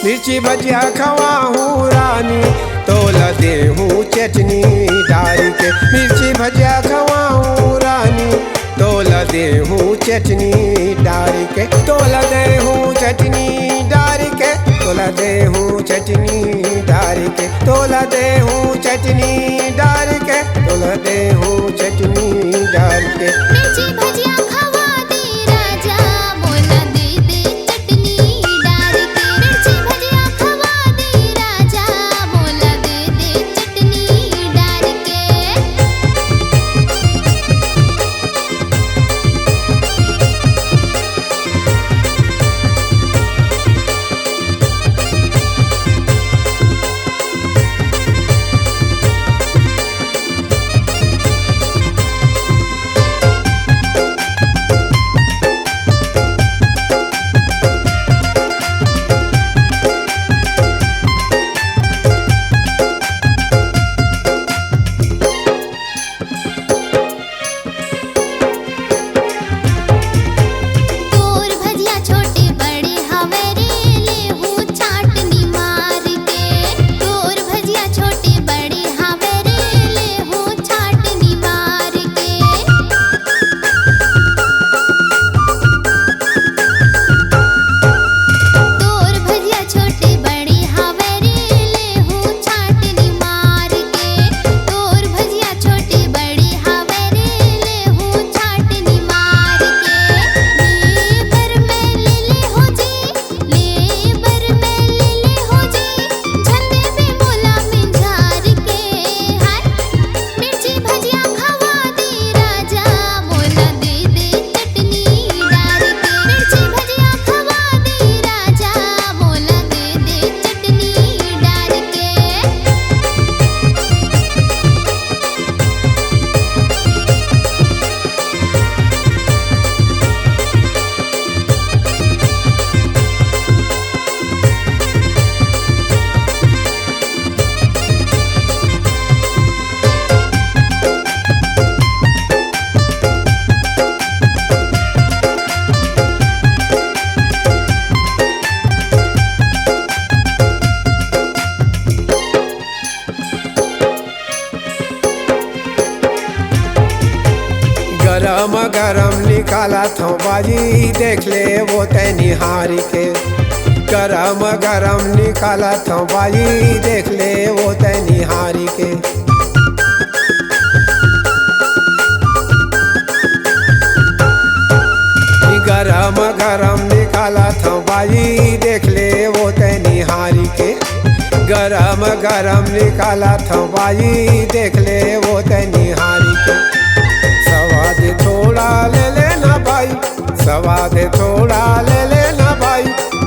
मिर्ची भजिया खवाऊं रानी, तोला दे हूँ चटनी डाल के। मिर्ची भजिया खवाऊं रानी, तोला दे हूँ चटनी डाल के। तोला दे हूँ चटनी डाल के, तोला दे हूँ चटनी डाल के। तोला दे हूँ चटनी डाल के, तोला दे हूँ चटनी डाल के। मिर्ची भजिया खवा दे राजा, बोला दे दे चटनी डाल के। मिर्ची भजिया खवा दे राजा, बोला दे दे चटनी डाल के। तोर भजिया छोटे बड़े हवे रे, लेहू चाटनी मार के। तोर भजिया छोटे बड़े हवे रे, लेहू चाटनी मार के। तोर भजिया छोटे बड़े हवे रे, लेहू चाटनी मार के। तोर भजिया छोटे बड़े हवे रे, लेहू चाटनी मार के। लेबर में ले ले हो जी, लेबर में ले ले हो जी, झंडे पे मोला मिंझार के। हाय मिर्ची भजिया खवा दे राजा, मोला दे दे चटनी डाल के। मिर्ची भजिया खवा दे राजा, मोला दे दे चटनी डाल के। गरम गरम निकाला था बाजी, देख ले वो तै निहार के। गरम गरम निकाला था बाजी, देख ले वो तै निहार के। गरम गरम निकाला था बाजी, देख ले वो तै निहार के। गरम गरम निकाला था बाजी, देख ले वो तै निहार के। स्वाद थोड़ा ले लेना भाई, स्वाद थोड़ा ले लेना भाई,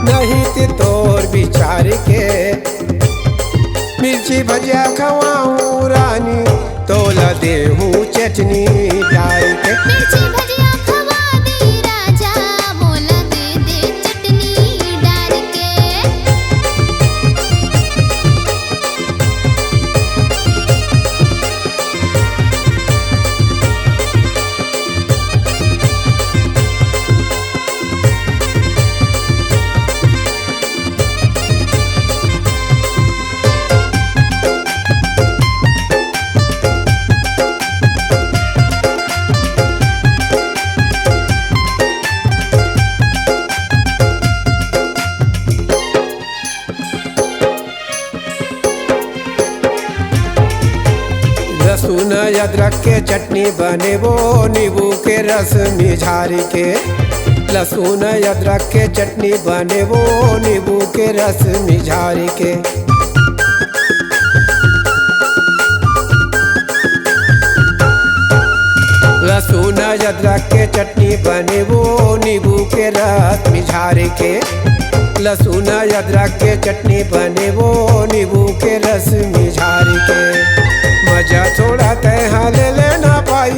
नहीं तो तोर विचार के। मिर्ची भजिया खवाऊं रानी, तोला दे हूँ चटनी डाल के। मिर्ची भजिया खवा दे राजा, मोला दे दे चटनी डाल के। लहसुन अदरक के चटनी बने वो, नींबू के रस मिझार के। लहसुन अदरक के चटनी बने वो, नींबू के रस मिझार के। लहसुन अदरक के चटनी बने वो, नींबू के रस मिझार के। लहसुन अदरक के चटनी बने वो, नींबू के रस मिझार के। मजा थोड़ा तैहा ले लेना भाई,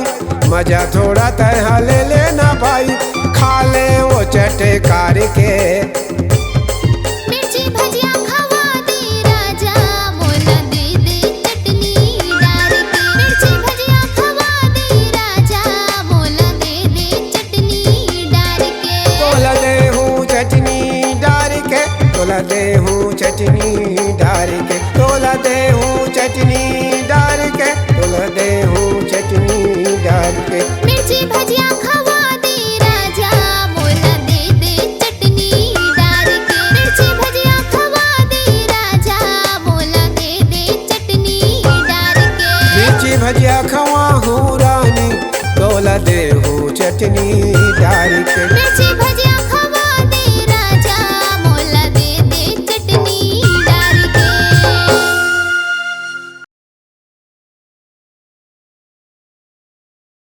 मजा थोड़ा तैहा ले लेना भाई, खा ले वो चटकार के। मिर्ची भजिया खवा दे राजा, मोला दे दे चटनी डाल के। मिर्ची भजिया खवा दे राजा, मोला दे दे चटनी डाल के। तोला दे हूँ चटनी डाल के, तोला दे हूँ चटनी डार के, तोला दे हूँ चटनी